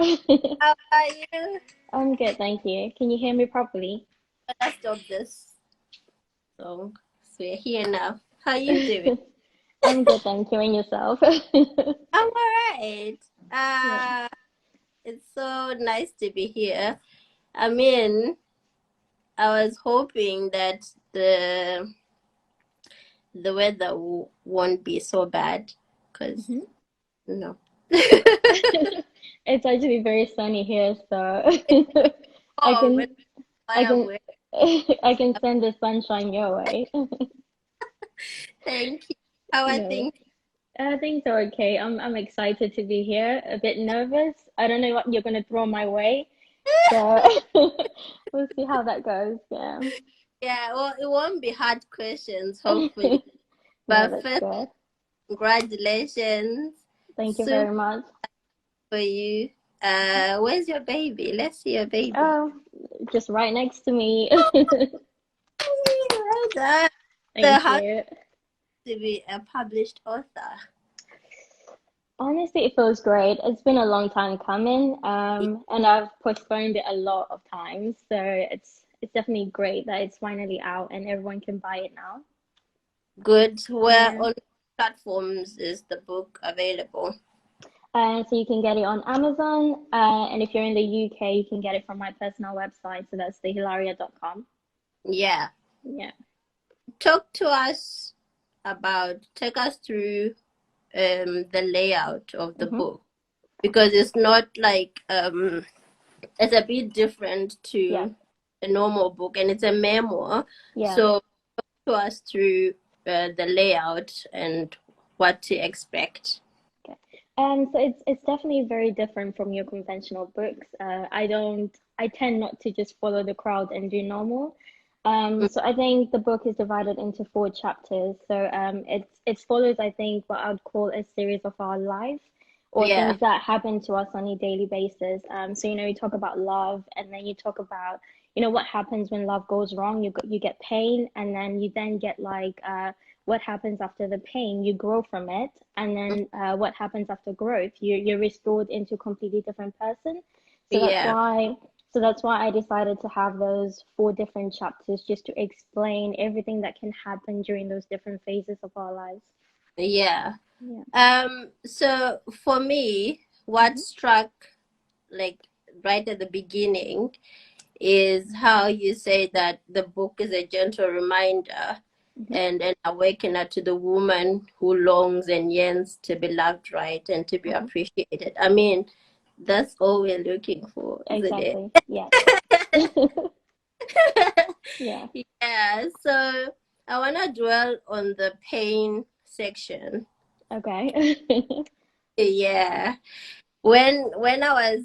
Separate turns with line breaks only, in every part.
How are you?
I'm good, thank you. Can you hear me properly?
Let's stop this song. So we're here now. How you doing?
I'm good, thank you. And yourself?
I'm alright.
Yeah.
Uh, it's so nice to be here. I mean, I was hoping that the weather won't be so bad, cause
Mhm.
no.
It's actually very sunny here, so I
Oh, but
can
I
I
am
can
with.
I can send the sunshine your way.
Thank you. How are
No,
things?
things are okay. I'm excited to be here. A bit nervous. I don't know what you're gonna throw my way, so we'll see how that goes. Yeah.
Yeah, well, it won't be hard questions, hopefully.
No,
But
that's
first,
good.
congratulations.
Thank you
Super
very much.
for you. Where's your baby? Let's see your baby.
Oh, just right next to me.
Well done. So
Thank
how
you.
to be a published author?
Honestly, it feels great. It's been a long time coming, and I've postponed it a lot of times. So it's definitely great that it's finally out and everyone can buy it now.
Good. Where
Yeah.
on platforms is the book available?
So you can get it on Amazon, and if you're in the UK, you can get it from my personal website. So that's thehilaria.com.
Yeah.
Yeah.
Talk to us take us through the layout of the
Hmm.
book because it's not like it's a bit different
Yeah.
to a normal book and it's a memoir.
Yeah.
So to us through the layout and what to expect.
Okay. So it's definitely very different from your conventional books. I tend not to just follow the crowd and do normal. So I think the book is divided into four chapters. So it follows, I think, what I would call a series of our life or
Yeah,
things that happen to us on a daily basis. So you talk about love, and then you talk about what happens when love goes wrong. You get pain, and then you then get like what happens after the pain. You grow from it, and then what happens after growth. You're restored into a completely different person. So that's
yeah,
why so that's why I decided to have those four different chapters just to explain everything that can happen during those different phases of our lives.
yeah.
Yeah.
So for me, what
Hmm.
struck like right at the beginning is how you say that the book is a gentle reminder
Hmm.
and an awakener to the woman who longs and yearns to be loved right and to be
Hmm.
appreciated. I mean, that's all we're looking for, isn't it?
Exactly. Yes. Yeah.
Yeah, so I want to dwell on the pain section.
Okay.
Yeah, when I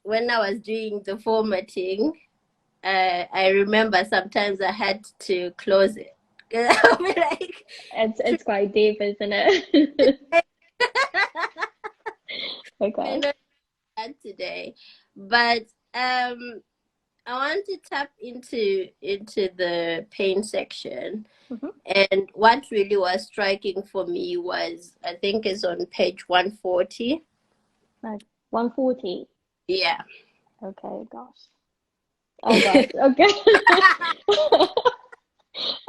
was doing the formatting, I remember sometimes I had to close it. I'll be like,
It's quite deep, isn't it?
we're
Okay.
not that today, but um, I want to tap into the pain section.
Hmm.
And what really was striking for me was, I think it's on page 140.
Like 140.
Yeah.
Okay, gosh. Oh gosh.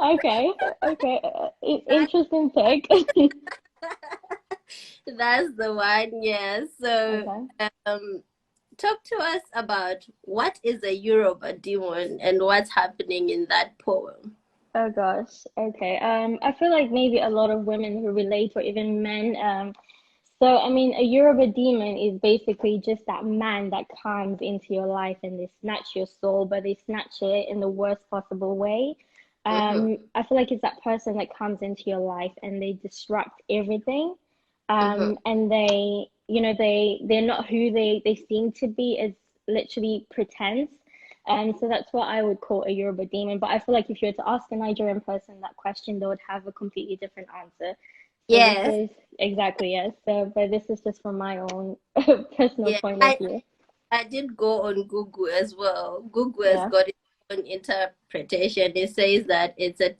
Okay. Okay. Okay.
That-
Interesting pick.
That's the one, yeah. So,
Okay.
um, talk to us about what is a Yoruba demon and what's happening in that poem.
Oh gosh. Okay. I feel like maybe a lot of women who relate, or even men. So I mean, a Yoruba demon is basically just that man that comes into your life and they snatch your soul, but they snatch it in the worst possible way.
Mm-hmm,
I feel like it's that person that comes into your life and they disrupt everything.
mm-hmm.
And they're not who they seem to be. It's literally pretense. So that's what I would call a Yoruba demon. But I feel like if you were to ask a Nigerian person that question, they would have a completely different answer. So this
Yes,
is exactly, yes. So, but this is just from my own personal
yeah.
point of
I
view.
I did go on Google as well. Google has
Yeah.
got its own interpretation. It says that it's a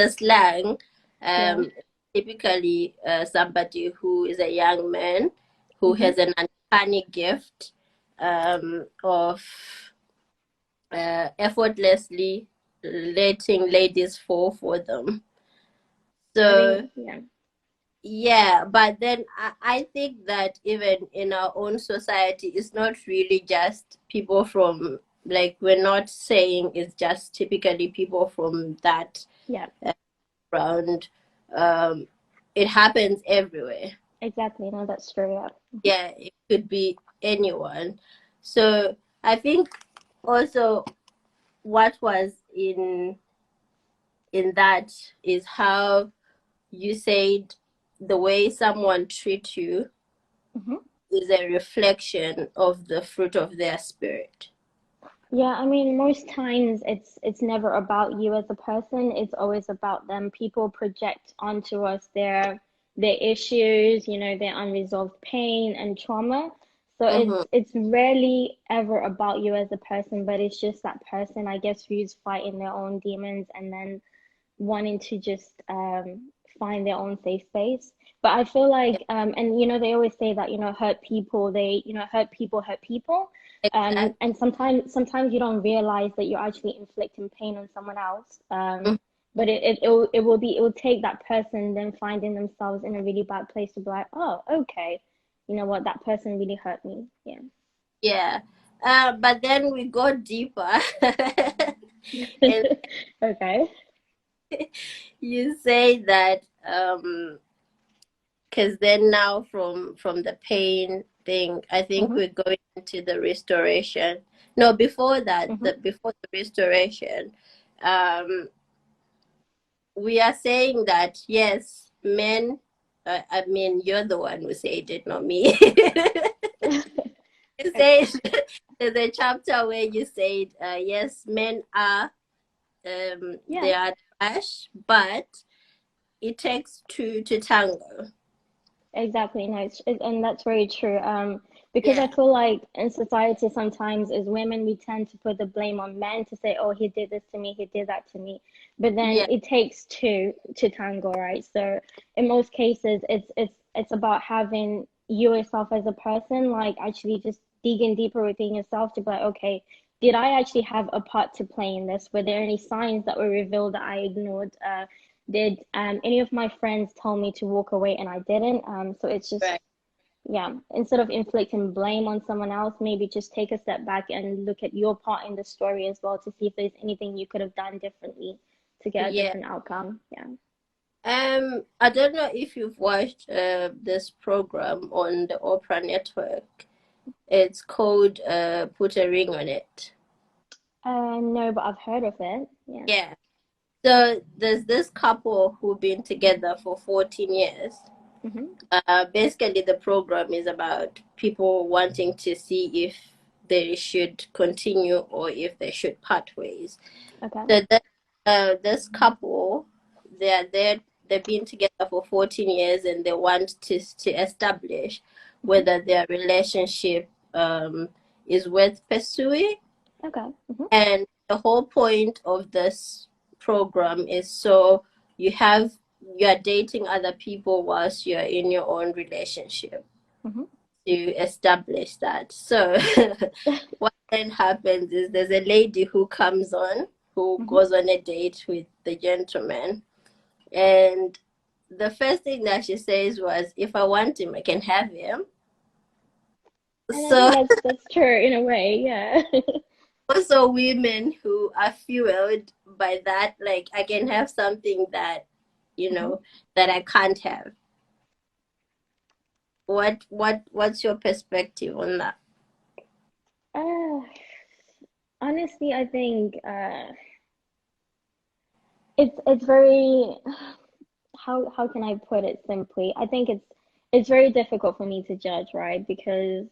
slang,
Yeah.
um, typically somebody who is a young man who
Hmm.
has an funny gift of effortlessly letting ladies fall for them.
I
So
think, yeah.
yeah, but then I think that even in our own society, it's not really just people from, like, we're not saying it's just typically people from that
Yeah,
background. Um, it happens everywhere.
exactly. No, that's true. Yeah.
Yeah, it could be anyone. So I think also what was in that is how you said the way someone treats you
Hmm.
is a reflection of the fruit of their spirit.
Yeah, I mean, most times it's never about you as a person. It's always about them. People project onto us their issues, their unresolved pain and trauma. So
Mm-hmm.
it's rarely ever about you as a person, but it's just that person, I guess, who's fighting their own demons and then wanting to just find their own safe space. But I feel like, and they always say that, hurt people, hurt people.
Exactly.
And sometimes you don't realize that you're actually inflicting pain on someone else. But it will take that person then finding themselves in a really bad place to be like, oh, okay, you know what, that person really hurt me. Yeah.
Yeah. But then we go deeper. And
Okay.
you say that because then now from the pain thing, I think
Mm-hmm.
we're going into the restoration. No, before that,
Mm-hmm.
before the restoration, um, we are saying that yes, men. I mean, you're the one who said it, not me. You said there's a chapter where you said yes, men are
Yeah.
they are trash, but it takes two to tango.
Exactly, no, and that's very true. Because I
Yeah,
feel like in society sometimes as women we tend to put the blame on men to say, oh, he did this to me, he did that to me. But then
yeah,
it takes two to tango, right? So in most cases, it's about having you yourself as a person, like actually just digging deeper within yourself to be like, okay, did I actually have a part to play in this? Were there any signs that were revealed that I ignored? Did any of my friends tell me to walk away and I didn't? So it's just,
right.
yeah, instead of inflicting blame on someone else, maybe just take a step back and look at your part in the story as well to see if there's anything you could have done differently to get a
Yeah.
different outcome. Yeah.
I don't know if you've watched this program on the Oprah Network. It's called Put a Ring on It.
No, but I've heard of it. Yeah.
Yeah. So there's this couple who've been together for 14 years.
Mm-hmm.
Basically, the program is about people wanting to see if they should continue or if they should part ways.
Okay.
So this couple, they're there. They've been together for 14 years, and they want to establish
Mm-hmm.
whether their relationship is worth pursuing.
Okay. Mm-hmm.
And the whole point of this program is so you have you're dating other people whilst you're in your own relationship
Mm-hmm.
to establish that. So what then happens is there's a lady who comes on who
Mm-hmm.
goes on a date with the gentleman, and the first thing that she says was, if I want him, I can have him.
And I think
So
that's true in a way. Yeah.
also women who are fueled by that, like, I can have something that you
Mm-hmm.
know that I can't have. What's your perspective on that?
Uh, Honestly, I think it's very how can I put it simply? I think it's very difficult for me to judge, right? Because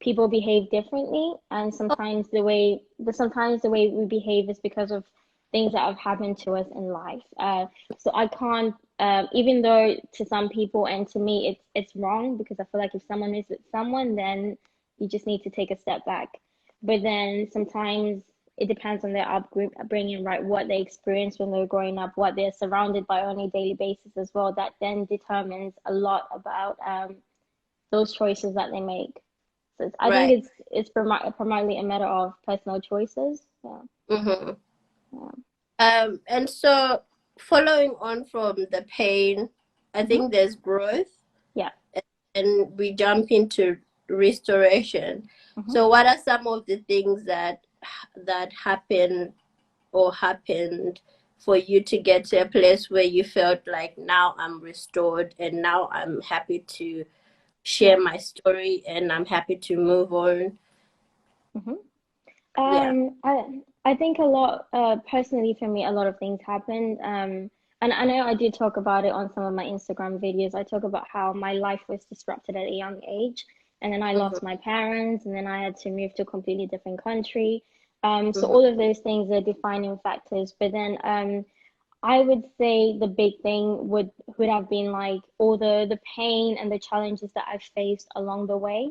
people behave differently, and sometimes the way we behave is because of things that have happened to us in life. So I can't, even though to some people and to me it's wrong because I feel like if someone is with someone, then you just need to take a step back. But then sometimes it depends on their upbringing, right? What they experienced when they were growing up, what they're surrounded by on a daily basis as well. That then determines a lot about those choices that they make. So I think
Right.
it's primarily a matter of personal choices. Yeah.
Mm-hmm.
Yeah.
And so following on from the pain, I
Hmm.
think there's growth,
Yeah.
and we jump into restoration.
Hmm.
So what are some of the things that happen or happened for you to get to a place where you felt like now I'm restored and now I'm happy to
Yeah.
share my story and I'm happy to move on?
Hmm.
Yeah.
I think a lot, personally for me, a lot of things happened. And I know I do talk about it on some of my Instagram videos. I talk about how my life was disrupted at a young age, and then I
Mm-hmm.
lost my parents, and then I had to move to a completely different country. So
Mm-hmm.
all of those things are defining factors. But then, I would say the big thing would have been like all the pain and the challenges that I've faced along the way.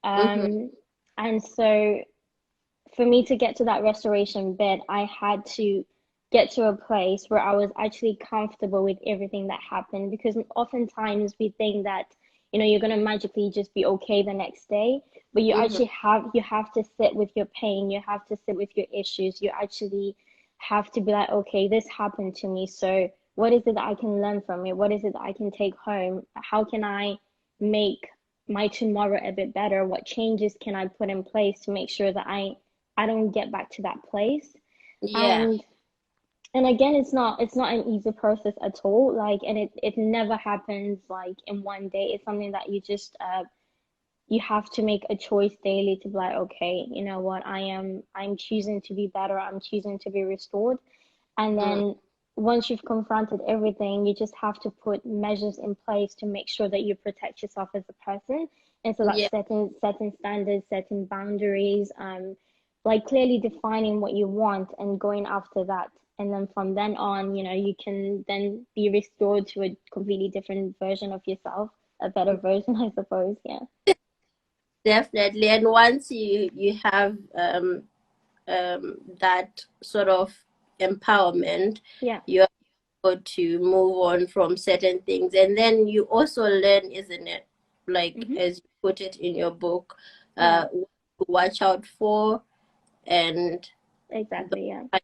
Mm-hmm.
Um, and so for me to get to that restoration bed, I had to get to a place where I was actually comfortable with everything that happened. Because oftentimes we think that, you're gonna magically just be okay the next day, but
Mm-hmm.
you have to sit with your pain, you have to sit with your issues, you actually have to be like, okay, this happened to me, so what is it that I can learn from it? What is it that I can take home? How can I make my tomorrow a bit better? What changes can I put in place to make sure that I don't get back to that place.
Yeah.
And again, it's not an easy process at all. Like, and it never happens like in one day. It's something that you have to make a choice daily to be like, okay, you know what, I'm choosing to be better, I'm choosing to be restored. And
Mm.
then once you've confronted everything, you just have to put measures in place to make sure that you protect yourself as a person. And so that's
Yeah.
setting standards, setting boundaries, like clearly defining what you want and going after that. And then from then on, you can then be restored to a completely different version of yourself, a better version, I suppose. Yeah.
Definitely. And once you have that sort of empowerment,
Yeah.
you're able to move on from certain things. And then you also learn, isn't it? Like
Hmm.
as you put it in your book,
Yeah.
what to watch out for and those
Exactly. Yeah.
kind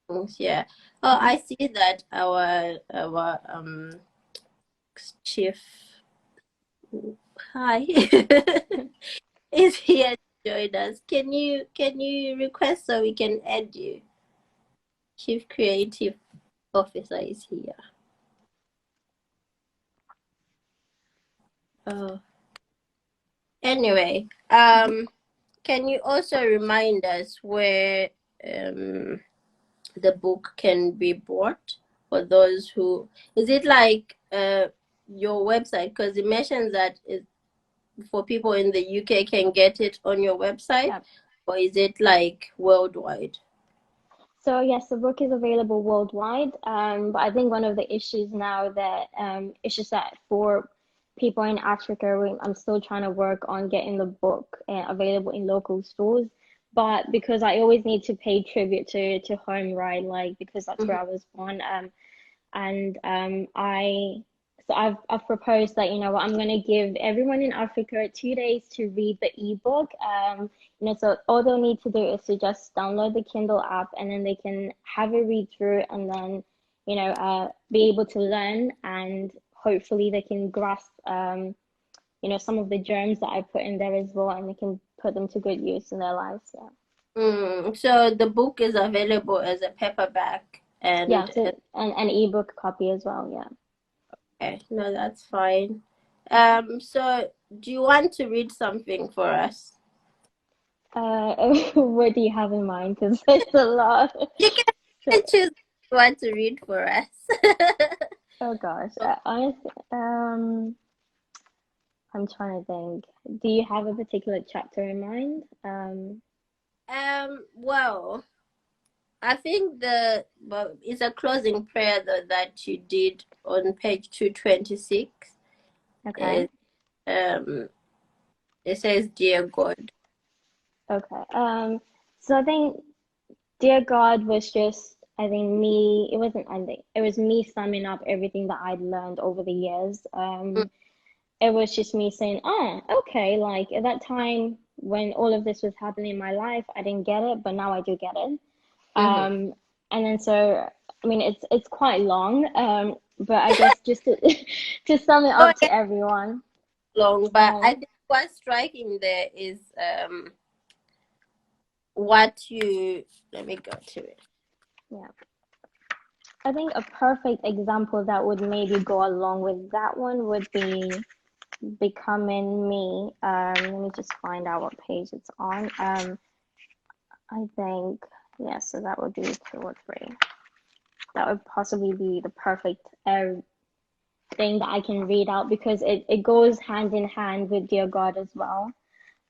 of things. Yeah. Oh,
Hmm.
I see that our chief, hi, is here to join us. Can you request so we can add you? Chief Creative Officer is here. Oh, anyway,
Hmm.
can you also remind us where um the book can be bought for those who? Is it like your website? Because it mentions that it, for people in the UK can get it on your website,
Yeah.
or is it like worldwide?
So yes, the book is available worldwide. But I think one of the issues now that it's just that for people in Africa, I'm still trying to work on getting the book available in local stores. But because I always need to pay tribute to home, right? Like because that's
Mm-hmm.
where I was born. And I've proposed that, I'm gonna give everyone in Africa 2 days to read the ebook. So all they'll need to do is to just download the Kindle app, and then they can have a read through, and then be able to learn, and hopefully they can grasp some of the germs that I put in there as well, and they can put them to good use in their lives. Yeah.
So the book is available as a paperback
Yeah,
and
so an ebook copy as well. Yeah.
okay, no, that's fine. So do you want to read something for us?
What do you have in mind? Because there's a lot.
You
So,
can choose what you want to read for us.
oh gosh, honestly, I'm trying to think. Do you have a particular chapter in mind?
Well, I think well, it's a closing prayer though that you did on page 226.
Okay,
It, um, it says, "Dear God."
okay. So I think Dear God was just, I think me. It wasn't ending. It was me summing up everything that I'd learned over the years. It was just me saying, oh, okay, like at that time, when all of this was happening in my life, I didn't get it, but now I do get it.
Mm-hmm.
And then so, I mean, it's quite long, but I guess just to, to sum it
Oh,
up to everyone.
long, but I think what's striking there is what you let me go to it.
Yeah. I think a perfect example that would maybe go along with that one would be Becoming Me. Let me just find out what page it's on. I think, yeah, so that would be 2 or 3. That would possibly be the perfect thing that I can read out because it goes hand in hand with Dear God as well.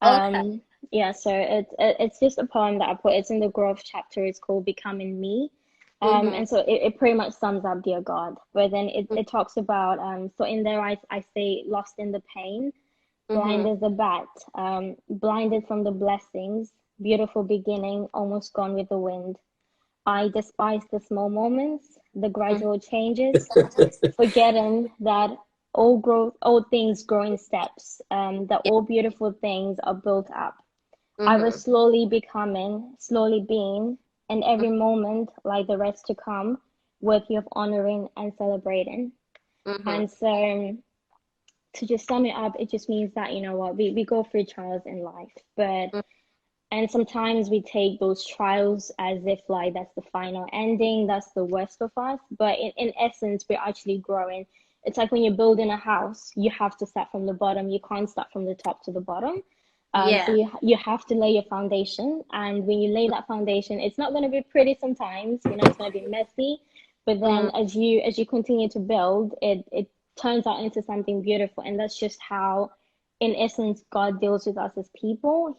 Okay.
Yeah, so it's just a poem that I put. It's in the growth chapter. It's called Becoming Me.
Mm-hmm.
And so it pretty much sums up Dear God. But then it talks about so in there I say lost in the pain, blind
Mm-hmm.
as a bat, blinded from the blessings, beautiful beginning, almost gone with the wind. I despise the small moments, the gradual changes, forgetting that all things grow in steps, that
Yeah.
all beautiful things are built up. I
Mm-hmm.
was slowly becoming, slowly being, and every moment, like the rest to come, worthy of honoring and celebrating.
Mm-hmm.
And so to just sum it up, it just means that, you know what, we go through trials in life, but and sometimes we take those trials as if like that's the final ending, that's the worst of us. But in essence, we're actually growing. It's like when you're building a house, you have to start from the bottom. You can't start from the top to the bottom. So
Yeah.
you have to lay your foundation. And when you lay that foundation, it's not going to be pretty sometimes, you know, it's going to be messy. But then
Mm.
as you continue to build, it turns out into something beautiful. And that's just how, in essence, God deals with us as people.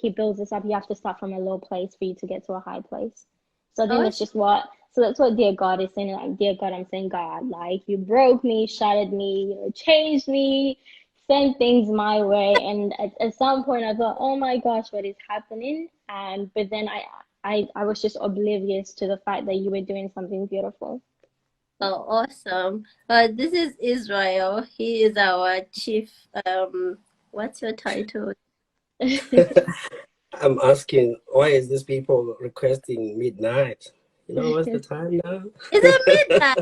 He builds us up. You have to start from a low place for you to get to a high place. So I think that's
Awesome.
just that's what Dear God is saying. Like, Dear God, I'm saying, God, like you broke me, shattered me, you know, changed me, sent things my way. And at some point I thought, oh my gosh, what is happening? And but then I was just oblivious to the fact that you were doing something beautiful.
Oh, awesome. This is Israel. He is our chief. What's your title?
I'm asking, why is these people requesting midnight? You know, what's the time now?
Is it midnight?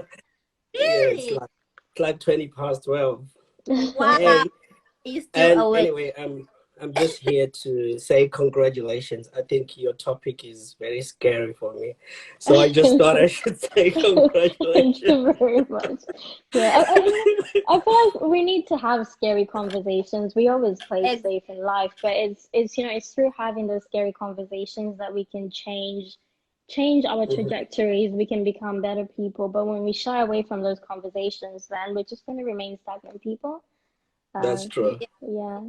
Yeah,
Really?
it's like 20 past 12.
Wow.
And
He's still
and
awake.
anyway, I'm just here to say congratulations. I think your topic is very scary for me. So I just thought I should say
Thank
congratulations.
you very much. Yeah, I feel like we need to have scary conversations. We always play it
Ex-
safe in life, but it's you know it's through having those scary conversations that we can change our
Mhm.
trajectories. We can become better people. But when we shy away from those conversations, then we're just going to remain stagnant people.
That's true.
Yeah.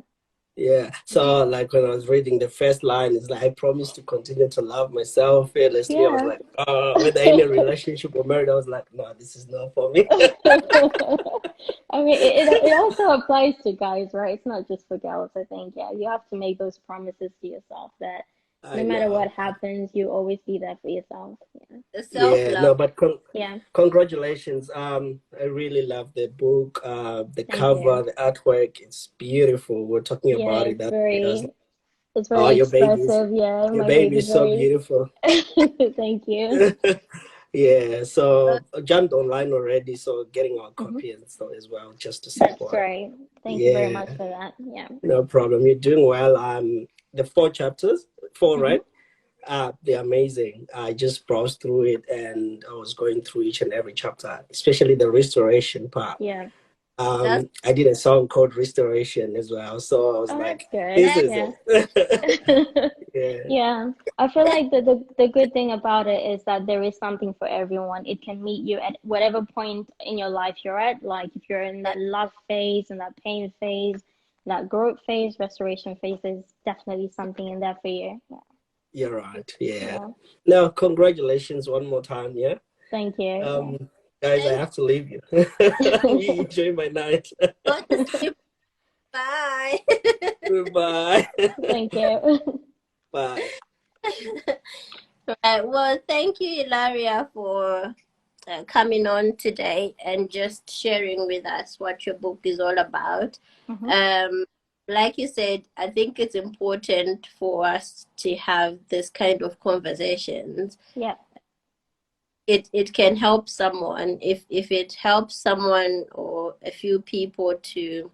Yeah. So like when I was reading the first line, it's like I promise to continue to love myself fearlessly. I was
Yeah.
like, whether in a relationship or married, I was like, no, this is not for me.
I mean, it also applies to guys, right? It's not just for girls, I think. Yeah, you have to make those promises to yourself that no
I
matter what
know.
happens, you always be there for yourself. Yeah.
self
Yeah,
love.
no, but
Yeah.
congratulations. I really love the book, the
Thank
cover,
you.
the artwork. It's beautiful. We're talking
Yeah,
about it. That I was like,
it's
oh,
very expressive. Yeah,
your
my
baby
baby's
is so
very.
beautiful.
Thank you.
Yeah, so I jumped online already, so getting our
Hmm.
copy and stuff as well, just to
That's
support.
great. Thank you very much
Yeah.
for that. Yeah.
No problem. You're doing well. The 4 chapters, four,
Hmm.
right? They're amazing. I just browsed through it and I was going through each and every chapter, especially the restoration part.
Yeah.
That's
I did a song called Restoration as well. So I was
Oh, that's
like,
good.
this
that.
is
Yeah.
it. Yeah.
Yeah, I feel like the good thing about it is that there is something for everyone. It can meet you at whatever point in your life you're at. Like if you're in that love phase and that pain phase, that growth phase, restoration phase, there's definitely something in there for you. Yeah,
You're right. Yeah.
yeah.
Now, congratulations one more time. Yeah.
Thank you.
Um, guys, I
Thank
have to leave you. Me
Yeah.
enjoy my night.
you. Go to sleep. Bye.
Goodbye.
Thank you.
Bye.
Right. Well, thank you, Hilaria, for coming on today and just sharing with us what your book is all about.
Hmm.
Um, like you said, I think it's important for us to have this kind of conversations.
Yeah.
It can help someone if it helps someone or a few people to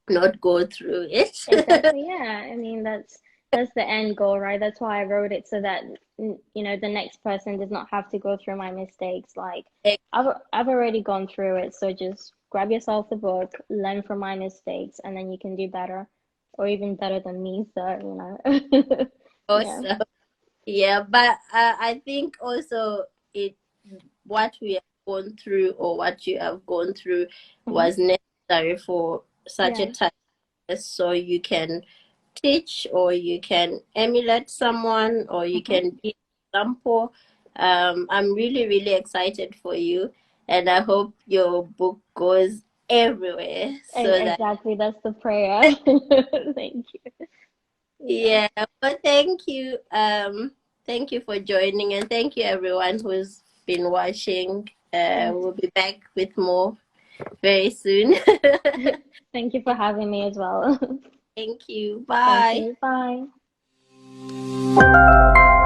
not go through it.
Exactly. Yeah. I mean, that's the end goal, right? That's why I wrote it, so that the next person does not have to go through my mistakes. Like I've already gone through it, so just grab yourself the book, learn from my mistakes, and then you can do better, or even better than me. So, yeah.
Also, yeah, but I think also it what we have gone through or what you have gone through
Hmm.
was necessary for such a
Yeah.
time, so you can teach or you can emulate someone or you
Hmm.
can be an example. I'm really, really excited for you, and I hope your book goes everywhere so that,
Exactly. That's the prayer. Thank you. Yeah.
yeah. But thank you for joining, and thank you everyone who's been watching.
Thank
We'll be back with more very soon.
Thank you for having me as well.
Thank you.
Thank
Bye.
you. Bye.